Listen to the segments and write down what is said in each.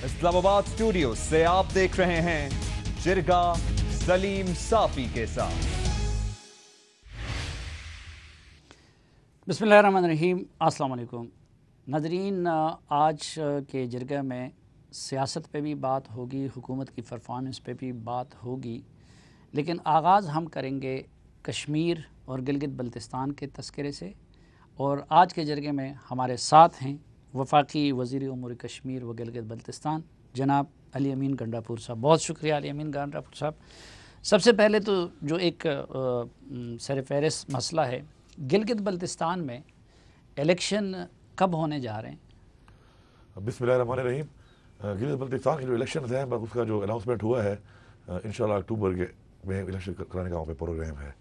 اسلام آباد اسٹوڈیو سے آپ دیکھ رہے ہیں جرگہ سلیم صافی کے ساتھ۔ بسم اللہ الرحمن الرحیم، السلام علیکم ناظرین۔ آج کے جرگہ میں سیاست پہ بھی بات ہوگی، حکومت کی پرفارمنس پہ بھی بات ہوگی، لیکن آغاز ہم کریں گے کشمیر اور گلگت بلتستان کے تذکرے سے۔ اور آج کے جرگے میں ہمارے ساتھ ہیں وفاقی وزیر امور کشمیر و گلگت بلتستان جناب علی امین گنڈاپور صاحب۔ بہت شکریہ علی امین گنڈاپور صاحب۔ سب سے پہلے تو جو ایک سر فہرست مسئلہ ہے، گلگت بلتستان میں الیکشن کب ہونے جا رہے ہیں؟ بسم اللہ الرحمن الرحیم۔ گلگت بلتستان کے جو الیکشنز ہیں اس کا جو اناؤنسمنٹ ہوا ہے انشاءاللہ اکتوبر کے میں الیکشن کرانے کا وہاں پہ پروگرام ہے،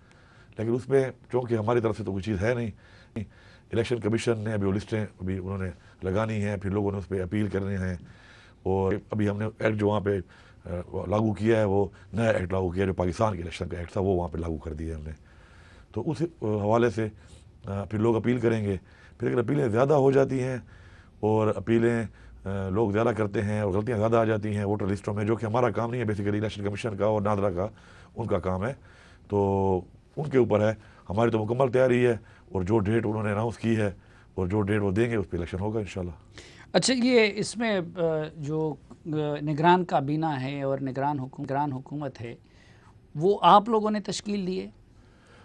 لیکن اس میں چونکہ ہماری طرف سے تو کوئی چیز ہے نہیں، الیکشن کمیشن نے ابھی وہ لسٹیں ابھی انہوں نے لگانی ہیں، پھر لوگوں نے اس پہ اپیل کرنے ہیں، اور ابھی ہم نے ایکٹ جو وہاں پہ لاگو کیا ہے وہ نیا ایکٹ لاگو کیا ہے جو پاکستان کے الیکشن کا ایکٹ تھا، وہ وہاں پہ لاگو کر دیا ہے ہم نے۔ تو اس حوالے سے پھر لوگ اپیل کریں گے، پھر اگر اپیلیں زیادہ ہو جاتی ہیں اور اپیلیں لوگ زیادہ کرتے ہیں اور غلطیاں زیادہ آ جاتی ہیں ووٹر لسٹوں میں، جو کہ ہمارا کام نہیں ہے، بیسیکلی الیکشن کمیشن کا اور نادرا کا ان کا کام ہے، تو ان کے اوپر ہے۔ ہماری تو مکمل تیاری ہے، اور جو ڈیٹ انہوں نے اناؤنس کی ہے اور جو ڈیٹ وہ دیں گے اس پہ الیکشن ہوگا انشاءاللہ۔ اچھا، یہ اس میں جو نگران کابینہ ہے اور نگران حکومت ہے وہ آپ لوگوں نے تشکیل دی ہے؟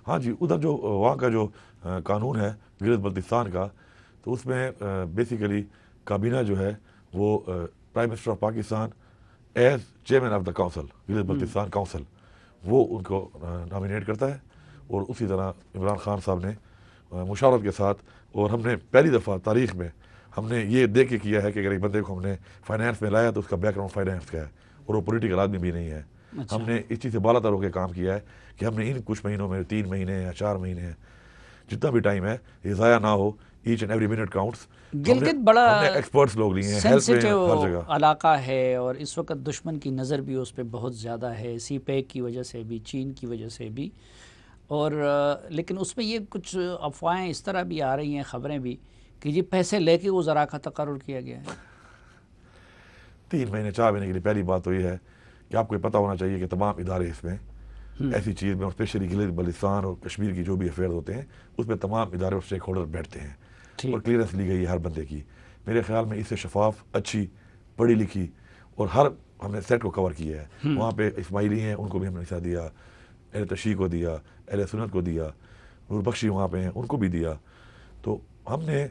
ہاں جی، ادھر جو وہاں کا جو قانون ہے گلگت بلتستان کا، تو اس میں بیسیکلی کابینہ جو ہے وہ prime minister of Pakistan as chairman of the council, Gilgit Baltistan council, وہ ان کو نامینیٹ کرتا ہے، اور اسی طرح عمران خان صاحب نے مشاورت کے ساتھ، اور ہم نے پہلی دفعہ تاریخ میں ہم نے یہ دیکھ کے کیا ہے کہ اگر ایک بندے کو ہم نے فائنانس میں لایا تو اس کا بیک گراؤنڈ فائنانس کا ہے اور وہ پولیٹیکل آدمی بھی نہیں ہے۔ ہم نے اس چیز سے بالا تر ہو کے کام کیا ہے کہ ہم نے ان کچھ مہینوں میں 3 مہینے یا 4 مہینے ہیں، جتنا بھی ٹائم ہے یہ ضائع نہ ہو، each and every minute counts. Gilgit بڑا ہم نے ایکسپرٹس لوگ لیے ہیں، ہیلتھ میں ہر جگہ علاقہ ہے، اور اس وقت دشمن کی نظر بھی اس پہ بہت زیادہ ہے، سی پیک کی وجہ سے بھی، چین کی وجہ سے بھی، اور لیکن اس میں یہ کچھ افواہیں اس طرح بھی آ رہی ہیں، خبریں بھی، کہ یہ پیسے لے کے وزراء کا تقرر کیا گیا ہے 3 مہینے 4 مہینے کے لیے۔ پہلی بات تو یہ ہے کہ آپ کو یہ پتہ ہونا چاہیے کہ تمام ادارے اس میں ایسی چیز میں، اسپیشلی گلگت بلتستان اور کشمیر کی جو بھی افیئر ہوتے ہیں اس میں تمام ادارے اور اسٹیک ہولڈر بیٹھتے ہیں، اور کلیئرنس لی گئی ہے ہر بندے کی۔ میرے خیال میں اس سے شفاف، اچھی، پڑھی لکھی، اور ہر ہم نے سیٹ کو کور کیا ہے۔ وہاں پہ اسماعیلی ہیں، ان کو بھی ہم نے حصہ دیا، اہل تشیع کو دیا، اہل سنت کو دیا، نور بخشی وہاں پہ ہیں ان کو بھی دیا۔ تو ہم نے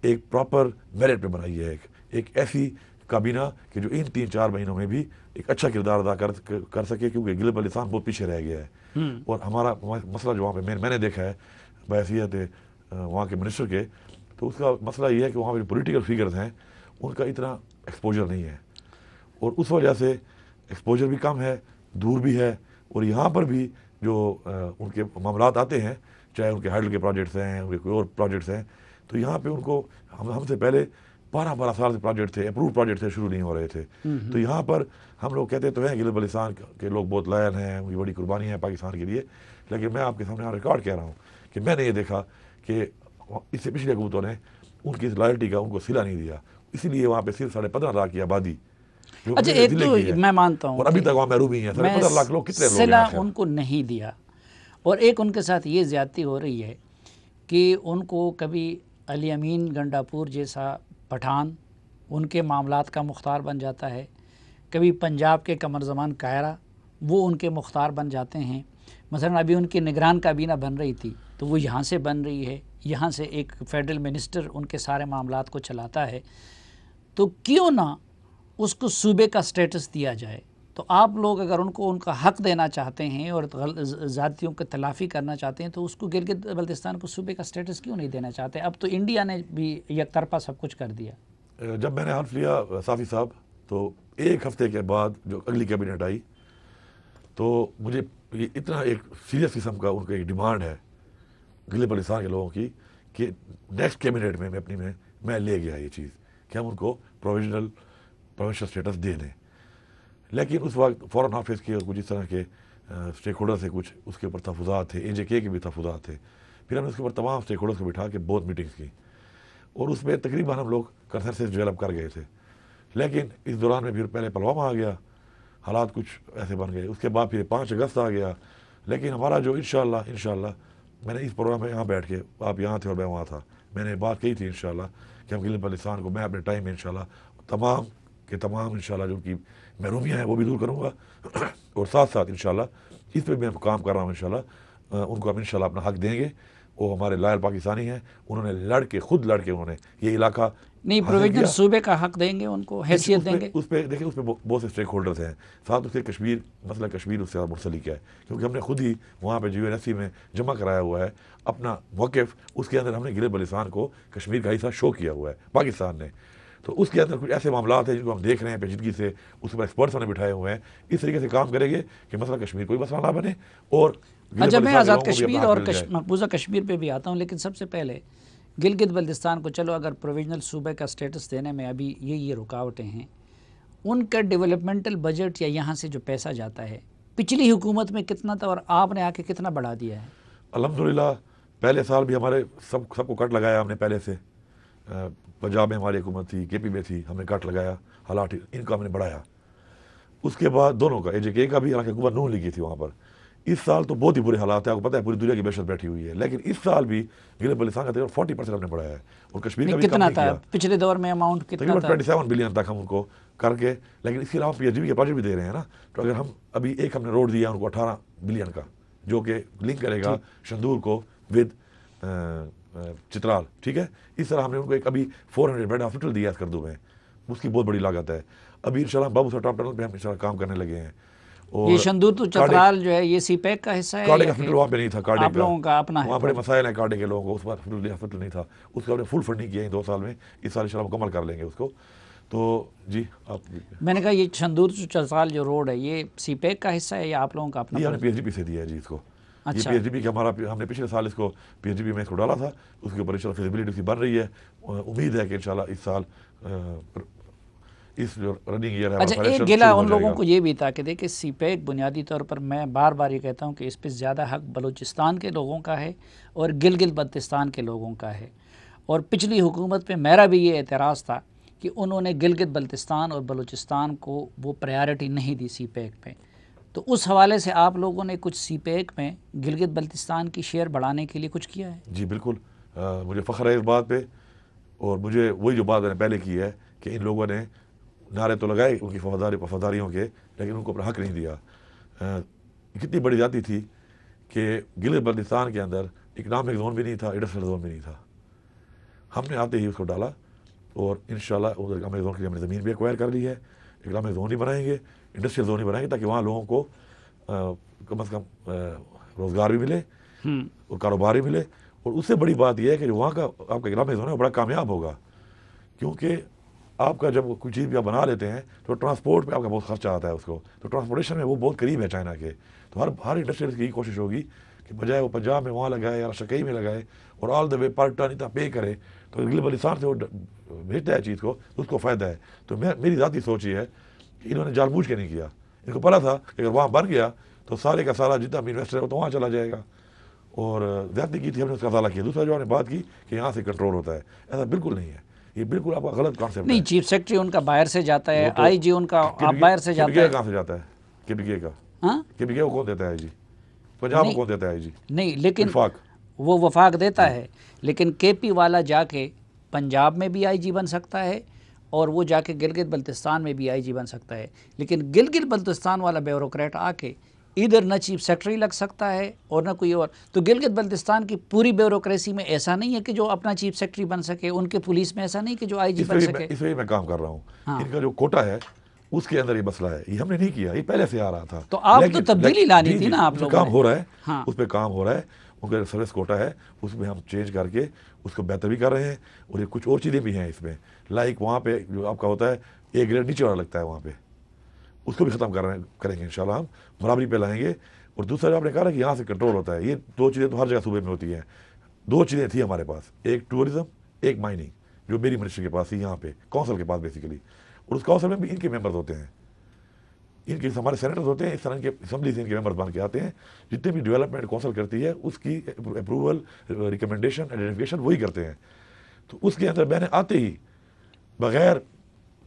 ایک پراپر میرٹ پہ بنائی ہے ایک ایسی کابینہ کہ جو ان 3-4 مہینوں میں بھی ایک اچھا کردار ادا کر سکے، کیونکہ گلگت بلتستان بہت پیچھے رہ گیا ہے، اور ہمارا مسئلہ جو وہاں پہ میں نے دیکھا ہے بحیثیت وہاں کے منسٹر کے، تو اس کا مسئلہ یہ ہے کہ وہاں پہ جو پولیٹیکل فگرز ہیں ان کا اتنا ایکسپوجر نہیں ہے، اور اس وجہ سے ایکسپوجر بھی کم ہے، دور بھی ہے، اور یہاں پر بھی جو ان کے معاملات آتے ہیں، چاہے ان کے ہائیڈل کے پروجیکٹس ہیں، ان کے کوئی اور پروجیکٹس ہیں، تو یہاں پہ ان کو ہم سے پہلے 12 سال سے پروجیکٹ تھے، اپروو پروجیکٹ تھے، شروع نہیں ہو رہے تھے۔ تو یہاں پر ہم لوگ کہتے تو ہیں گلگت بلتستان کے لوگ بہت لائل ہیں، ان کی بڑی قربانی ہے پاکستان کے لیے، لیکن میں آپ کے سامنے ریکارڈ کہہ رہا ہوں کہ میں نے یہ دیکھا کہ اس سے پچھلے حکومتوں نے ان کی لائلٹی کا ان کو صلہ نہیں دیا، اسی لیے وہاں پہ صرف 15.5 لاکھ کی آبادی، اچھا ایک تو میں مانتا ہوں اور ابھی تک وہاں محروم ہی ہیں۔ 15 لاکھ لوگ کتنے لوگ ہیں؟ صلہ ان کو نہیں دیا، اور ایک ان کے ساتھ یہ زیادتی ہو رہی ہے کہ ان کو کبھی علی امین گنڈاپور جیسا پٹھان ان کے معاملات کا مختار بن جاتا ہے، کبھی پنجاب کے قمر زمان کائرہ وہ ان کے مختار بن جاتے ہیں۔ مثلا ابھی ان کی نگران کابینہ بن رہی تھی تو وہ یہاں سے بن رہی ہے، یہاں سے ایک فیڈرل منسٹر ان کے سارے معاملات کو چلاتا ہے، تو کیوں نہ اس کو صوبے کا سٹیٹس دیا جائے؟ تو آپ لوگ اگر ان کو ان کا حق دینا چاہتے ہیں اور زیادتیوں کی تلافی کرنا چاہتے ہیں تو اس کو گلگت بلتستان کو صوبے کا سٹیٹس کیوں نہیں دینا چاہتے؟ اب تو انڈیا نے بھی یک طرفہ سب کچھ کر دیا۔ جب میں نے حلف لیا صافی صاحب، تو 1 ہفتے کے بعد جو اگلی کیبنٹ آئی تو مجھے یہ اتنا ایک سیریس قسم کا ان کا ایک ڈیمانڈ ہے گلگت بلتستان کے لوگوں کی کہ نیکسٹ کیبنٹ میں میں لے گیا یہ چیز کہ ہم ان کو پروویشنل اسٹیٹس دے دیں، لیکن اس وقت فورن آفس کے اور کچھ اس طرح کے اسٹیک ہولڈر سے کچھ اس کے اوپر تحفظات تھے، AJK کے بھی تحفظات تھے، پھر ہم نے اس کے اوپر تمام اسٹیک ہولڈرس کو بٹھا کے بہت میٹنگس کی، اور اس میں تقریباً ہم لوگ کنسنسس ڈیولپ کر گئے تھے، لیکن اس دوران میں پھر پہلے پلوامہ آ گیا، حالات کچھ ایسے بن گئے، اس کے بعد پھر 5 اگست آ گیا. لیکن ہمارا جو انشاءاللہ میں نے اس پروگرام میں یہاں بیٹھ کے، آپ یہاں تھے اور میں وہاں تھا، میں نے بات کہی تھی انشاءاللہ کہ ہم گلگت بلتستان کو میں اپنے ٹائم میں انشاءاللہ تمام کے تمام انشاءاللہ جو کی محرومیاں ہیں وہ بھی دور کروں گا، اور ساتھ ساتھ انشاءاللہ اس پہ میں کام کر رہا ہوں انشاءاللہ ان کو ہم انشاءاللہ اپنا حق دیں گے. وہ ہمارے لائل پاکستانی ہیں، انہوں نے خود لڑ کے انہوں نے یہ علاقہ نہیں، پروویژنل صوبے کا حق دیں گے، ان کو حیثیت دیں گے. اس پہ دیکھیں، اس پہ بہت سے اسٹیک ہولڈرز ہیں، ساتھ اس کے مسئلہ کشمیر اس سے منسلک ہے، کیونکہ ہم نے خود ہی وہاں پہ UNSC میں جمع کرایا ہوا ہے اپنا موقف. اس کے اندر ہم نے گلگت بلتستان کو کشمیر کا حصہ شو کیا ہوا ہے پاکستان نے. تو اس کے اندر کچھ ایسے معاملات ہیں جن کو ہم دیکھ رہے ہیں پیچیدگی سے، اس پر ایکسپرٹس نے بٹھائے ہوئے ہیں. اس طریقے سے کام کریں گے کہ مسئلہ کشمیر کوئی مسئلہ نہ بنے. اور اچھا، میں آزاد کشمیر اور مقبوضہ کشمیر پہ بھی آتا ہوں، لیکن سب سے پہلے گلگت بلتستان کو چلو اگر پروویژنل صوبے کا سٹیٹس دینے میں ابھی یہ رکاوٹیں ہیں، ان کا ڈیولپمنٹل بجٹ یا یہاں سے جو پیسہ جاتا ہے پچھلی حکومت میں کتنا تھا اور آپ نے آ کے کتنا بڑھا دیا ہے؟ الحمدللہ پہلے سال بھی ہمارے سب کو کٹ لگایا ہم نے. پہلے سے پنجاب میں ہماری حکومت تھی، KP میں تھی، ہم نے کٹ لگایا، حالات ان کا ہم نے بڑھایا. اس کے بعد دونوں کا AJK کا بھی، حالانکہ حکومت نون لیگی تھی وہاں پر. اس سال تو بہت ہی برے حالات ہیں، آپ کو پتہ ہے پوری دنیا کی بحثت بیٹھی ہوئی ہے، لیکن اس سال بھی گلگت بلتستان کا تقریباً 40% ہم نے بڑھایا ہے، اور کشمیر کا بھی کتنا تھا پچھلے دور میں اماؤنٹ کتنا تھا؟ 27 بلین تک ہم ان کو کر کے. لیکن اس کے علاوہ PHDB کے پروجیکٹ بھی دے رہے ہیں نا. تو اگر ہم ابھی ہم نے روڈ دیا ان کو 18 بلین کا، جو کہ لنک کرے گا شندور کو ود چترال، ٹھیک ہے. اس طرح ہم نے ان کو ایک ابھی 400 بیڈ ہاسپٹل دیا ہے اسکردو میں، اس کی بہت بڑی لاگت ہے. ابھی انشاءاللہ بابو سر ٹاپ ٹنل پہ ہم انشاءاللہ کام کرنے لگے ہیں. یہ شندور تو چترال جو ہے یہ CPEC کا حصہ ہے؟ کارڈک ہاسپٹل وہاں پہ نہیں تھا، آپ لوگوں کا اپنا ہے؟ وہاں بڑے مسائل ہیں کارڈک کے لوگوں کو، اس بار ہاسپٹل نہیں تھا. اس کا ہم نے فل فنڈنگ کی ہے 2 سال میں. اس سال انشاءاللہ مکمل کر لیں گے اس کو. تو جی آپ، میں نے کہا یہ شندور تو چترال جو روڈ ہے یہ CPEC کا حصہ ہے یا آپ لوگوں کا اپنا؟ یہ ہم نے PHDB سے دیا ہے جی اس کو. یہ PHDB کا ہمارا، ہم نے پچھلے سال اس کو PHDB میں اس کو ڈالا تھا. اس کے اوپر انشاءاللہ فیزیبلٹی اس کی بن رہی ہے. امید ہے کہ انشاءاللہ اس سال اس جو رننگ ایئر ہے. اچھا، ایک گلہ ان لوگوں کو یہ بھی تھا کہ دیکھیں CPEC بنیادی طور پر، میں بار بار یہ کہتا ہوں کہ اس پہ زیادہ حق بلوچستان کے لوگوں کا ہے اور گلگت بلتستان کے لوگوں کا ہے. اور پچھلی حکومت پہ میرا بھی یہ اعتراض تھا کہ انہوں نے گلگت بلتستان اور بلوچستان کو وہ پریارٹی نہیں دی CPEC پہ. تو اس حوالے سے آپ لوگوں نے کچھ CPEC میں گلگت بلتستان کی شیئر بڑھانے کے لیے کچھ کیا ہے؟ جی بالکل، مجھے فخر ہے اس بات پہ. اور مجھے وہی جو بات میں نے پہلے کی ہے کہ ان لوگوں نے نعرے تو لگائے ان کی وفاداریوں کے، لیکن ان کو اپنا حق نہیں دیا. کتنی بڑی جاتی تھی کہ گلگت بلتستان کے اندر اکنامک زون بھی نہیں تھا، انڈسٹریل زون بھی نہیں تھا. ہم نے آتے ہی اس کو ڈالا، اور انشاءاللہ ادھر اکنامک زون کے لیے ہم نے زمین بھی ایکوائر کر لی ہے. اکنامک زون ہی بنائیں گے، انڈسٹریل زون ہی بنائیں گے، تاکہ وہاں لوگوں کو کم از کم روزگار بھی ملے اور کاروبار بھی ملے. اور اس سے بڑی بات یہ ہے کہ جو وہاں کا آپ کا اکنامک زون ہے وہ بڑا کامیاب ہوگا، کیونکہ آپ کا جب کوئی چیز بھی آپ بنا لیتے ہیں تو ٹرانسپورٹ پہ آپ کا بہت خرچہ آتا ہے اس کو. تو ٹرانسپورٹیشن میں وہ بہت قریب ہے چائنا کے. تو ہر انڈسٹریز کی کوشش ہوگی کہ بجائے وہ پنجاب میں وہاں لگائے یا شکئی میں لگائے اور آل دا وے پر ٹن اتنا پے کرے، تو گلگت بلتستان سے وہ بھیجتا ہے چیز کو تو اس کو فائدہ ہے. تو میری ذاتی سوچ یہ ہے کہ انہوں نے جان بوجھ کے نہیں کیا. ان کو پتا تھا کہ اگر وہاں بن گیا تو سارے کا سارا جتنا بھی انویسٹر ہے وہ تو وہاں چلا جائے گا، اور زیادتی کی تھی ہم نے اس کا ازالہ کیا. دوسرا جو ہم نے بات کی کہ یہاں سے کنٹرول ہوتا ہے، ایسا بالکل نہیں ہے. یہ بالکل آپ کا غلط کانسیپٹ ہے. نہیں، چیف سیکرٹری ان کا باہر سے جاتا ہے، IG ان کا باہر سے جاتا ہے. کہاں سے جاتا ہے؟ KPK کا. ہاں، KPK کو کون دیتا ہے جی؟ پنجاب کو کون دیتا ہے جی؟ نہیں، لیکن وفاق، وہ وفاق دیتا ہے، لیکن KP والا جا کے پنجاب میں بھی IG بن سکتا ہے اور وہ جا کے گلگت بلتستان میں بھی IG بن سکتا ہے. لیکن گلگت بلتستان والا بیوروکریٹ آ کے ادھر نہ چیف سیکرٹری لگ سکتا ہے اور نہ کوئی اور. تو گلگت بلتستان کی پوری بیوروکریسی میں ایسا نہیں ہے کہ جو اپنا چیف سیکرٹری بن سکے، ان کے پولیس میں ایسا نہیں کہ جو IG بن سکے. اس وجہ میں کام کر رہا ہوں. ان کا جو کوٹا ہے اس کے اندر یہ مسئلہ ہے، یہ ہم نے نہیں کیا، یہ پہلے سے آ رہا تھا. تو آپ تو تبدیلی لانی تھی نا آپ لوگوں نے. کام ہو رہا ہے، اس پہ کام ہو رہا ہے. ان کا سروس کوٹا ہے اس میں ہم چینج کر کے اس کو بہتر بھی کر رہے ہیں. اور یہ کچھ اور چیزیں بھی ہیں اس میں، لائک وہاں پہ جو آپ کا ہوتا ہے ایک گریڈ نیچے والا لگتا ہے، وہاں پہ اس کو بھی ختم کریں گے انشاءاللہ. ہم برابری پہ لائیں گے. اور دوسرا جو آپ نے کہا کہ یہاں سے کنٹرول ہوتا ہے، یہ 2 چیزیں تو ہر جگہ صوبے میں ہوتی ہیں. 2 چیزیں تھیں ہمارے پاس، ایک ٹورزم، ایک مائننگ، جو میری منسٹری کے پاس تھی یہاں پہ کونسل کے پاس بیسیکلی. اور اس کونسل میں بھی ان کے ممبرز ہوتے ہیں، ان کے ہمارے سینیٹرز ہوتے ہیں. اس طرح کے اسمبلی سے ان کے ممبرز بن کے آتے ہیں. جتنے بھی ڈیولپمنٹ کونسل کرتی ہے اس کی اپروول، ریکمنڈیشن، آئیڈینٹیفیکیشن وہی کرتے ہیں. تو اس کے اندر میں نے آتے ہی بغیر